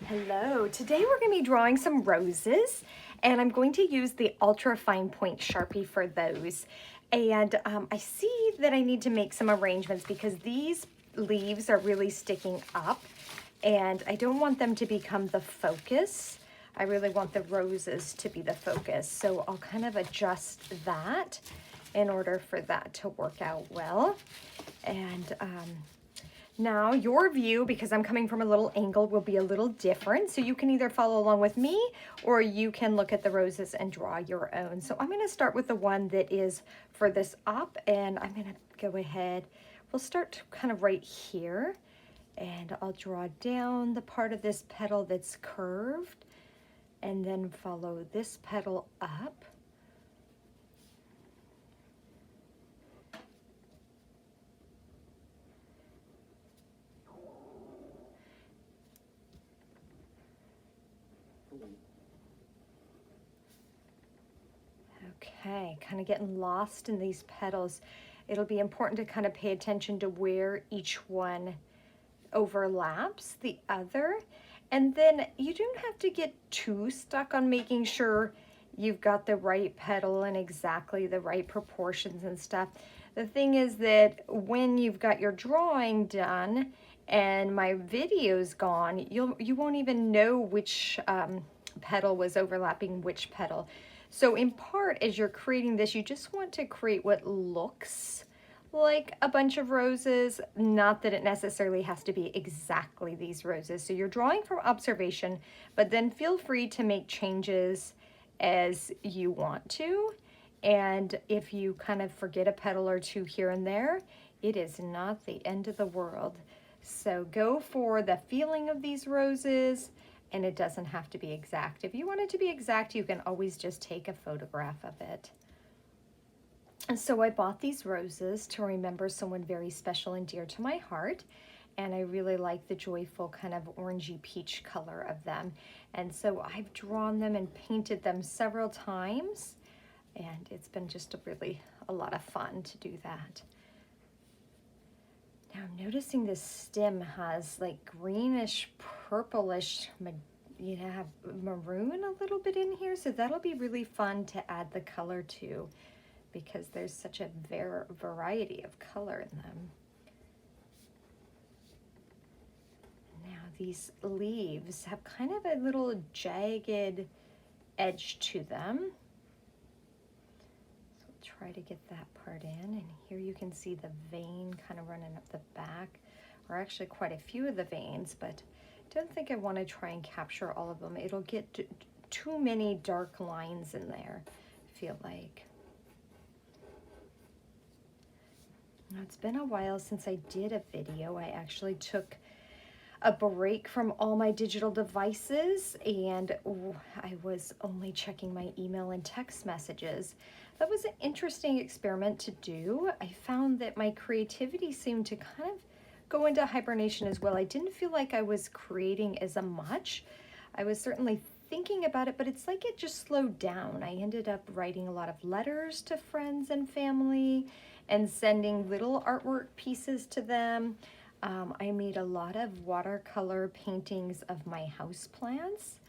Hello, today we're going to be drawing some roses and I'm going to use the ultra fine point Sharpie for those. And I see that I need to make some arrangements because these leaves are really sticking up and I don't want them to become the focus. I really want the roses to be the focus. So I'll kind of adjust that in order for that to work out well. And now your view, because I'm coming from a little angle, will be a little different. So you can either follow along with me or you can look at the roses and draw your own. So I'm gonna start with the one that is furthest up and I'm gonna go ahead. We'll start kind of right here and I'll draw down the part of this petal that's curved and then follow this petal up. Okay, kind of getting lost in these petals. It'll be important to kind of pay attention to where each one overlaps the other. And then you don't have to get too stuck on making sure you've got the right petal and exactly the right proportions and stuff. The thing is that when you've got your drawing done and my video's gone, you won't even know which petal was overlapping which petal. So in part, as you're creating this, you just want to create what looks like a bunch of roses, not that it necessarily has to be exactly these roses. So you're drawing from observation, but then feel free to make changes as you want to. And if you kind of forget a petal or two here and there, it is not the end of the world. So go for the feeling of these roses, and it doesn't have to be exact. If you want it to be exact, you can always just take a photograph of it. And so I bought these roses to remember someone very special and dear to my heart. And I really like the joyful kind of orangey peach color of them. And so I've drawn them and painted them several times. And it's been just a lot of fun to do that. Now I'm noticing this stem has like greenish, purplish, have maroon a little bit in here. So that'll be really fun to add the color to, because there's such a variety of color in them. Now these leaves have kind of a little jagged edge to them. So we'll try to get that part in. And here you can see the vein kind of running up the back, or actually quite a few of the veins, but I don't think I want to try and capture all of them. It'll get too many dark lines in there, I feel like. Now, it's been a while since I did a video. I actually took a break from all my digital devices and I was only checking my email and text messages. That was an interesting experiment to do. I found that my creativity seemed to kind of go into hibernation as well. I didn't feel like I was creating as much. I was certainly thinking about it, but it's like it just slowed down. I ended up writing a lot of letters to friends and family and sending little artwork pieces to them. I made a lot of watercolor paintings of my houseplants.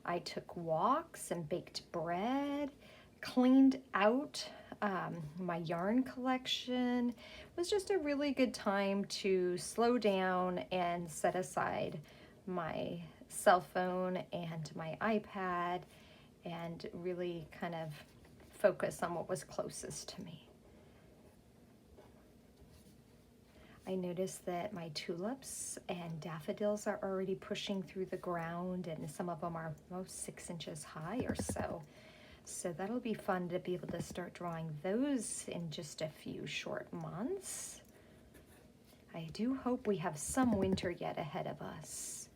I took walks and baked bread, cleaned out my yarn collection. It was just a really good time to slow down and set aside my cell phone and my iPad and really kind of focus on what was closest to me. I noticed that my tulips and daffodils are already pushing through the ground, and some of them are most 6 inches high or so. So that'll be fun to be able to start drawing those in just a few short months. I do hope we have some winter yet ahead of us.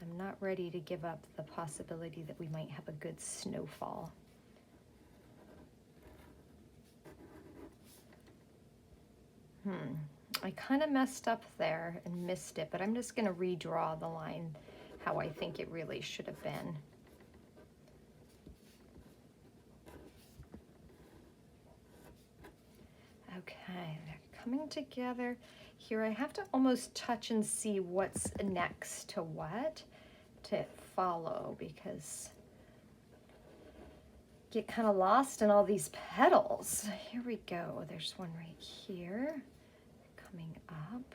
I'm not ready to give up the possibility that we might have a good snowfall. I kind of messed up there and missed it, but I'm just going to redraw the line how I think it really should have been. Okay, they're coming together. Here I have to almost touch and see what's next to what to follow because get kind of lost in all these petals. Here we go. There's one right here coming up.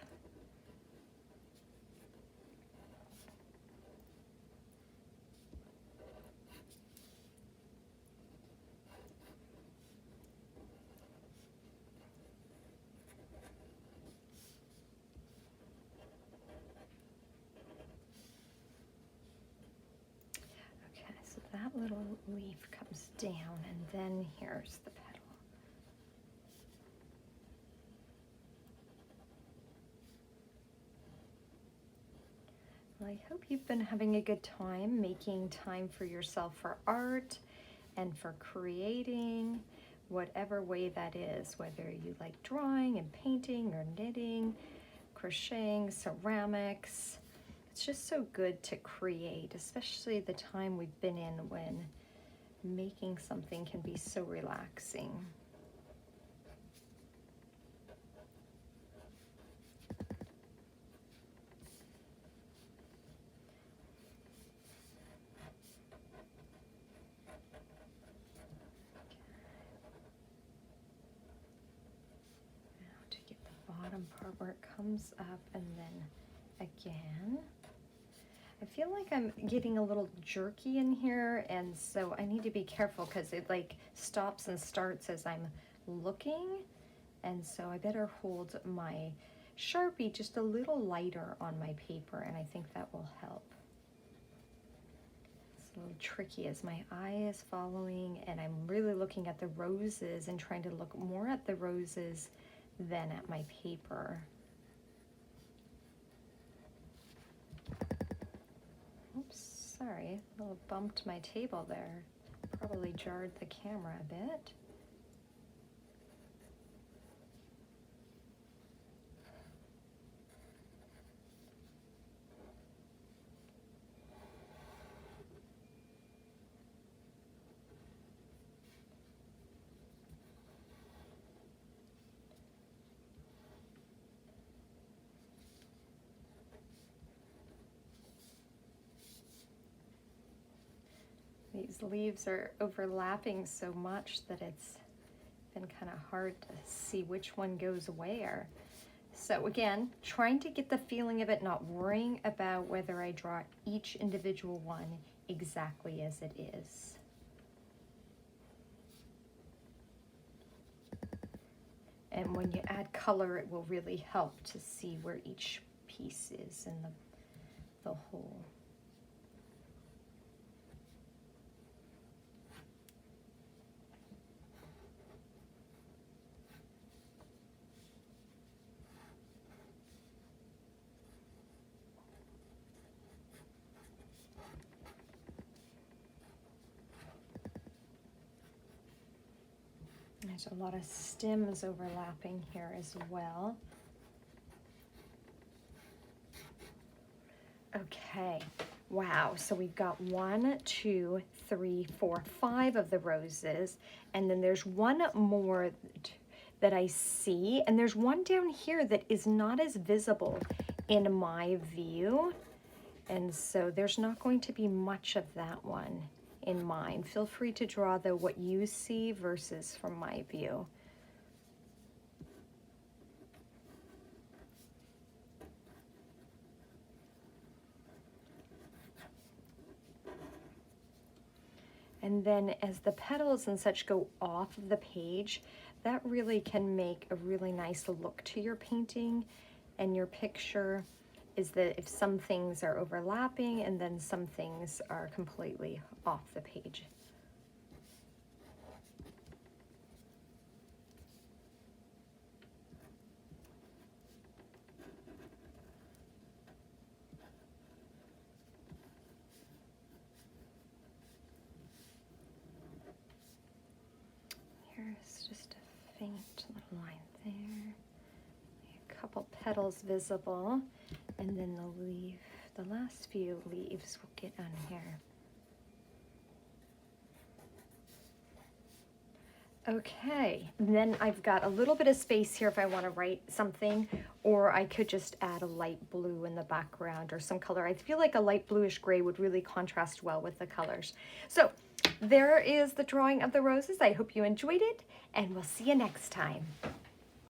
So that little leaf comes down, and then here's the petal. Well, I hope you've been having a good time making time for yourself for art and for creating, whatever way that is, whether you like drawing and painting or knitting, crocheting, ceramics. It's just so good to create, especially the time we've been in when making something can be so relaxing. Now to get the bottom part where it comes up, and then again. I feel like I'm getting a little jerky in here, and so I need to be careful because it like stops and starts as I'm looking, and so I better hold my Sharpie just a little lighter on my paper, and I think that will help. It's a little tricky as my eye is following, and I'm really looking at the roses and trying to look more at the roses than at my paper. Oops, sorry, a little bumped my table there. Probably jarred the camera a bit. These leaves are overlapping so much that it's been kind of hard to see which one goes where. So again, trying to get the feeling of it, not worrying about whether I draw each individual one exactly as it is. And when you add color, it will really help to see where each piece is in the whole. There's a lot of stems overlapping here as well. Okay, wow, so we've got 1, 2, 3, 4, 5 of the roses, and then there's one more that I see, and there's one down here that is not as visible in my view, and so there's not going to be much of that one in mine. Feel free to draw though what you see versus from my view. And then as the petals and such go off of the page, that really can make a really nice look to your painting and your picture, is that if some things are overlapping and then some things are completely off the page. Here's just a faint little line there. A couple petals visible, and then the leaf, the last few leaves will get on here. Okay, and then I've got a little bit of space here if I want to write something, or I could just add a light blue in the background or some color. I feel like a light bluish gray would really contrast well with the colors. So there is the drawing of the roses. I hope you enjoyed it, and we'll see you next time.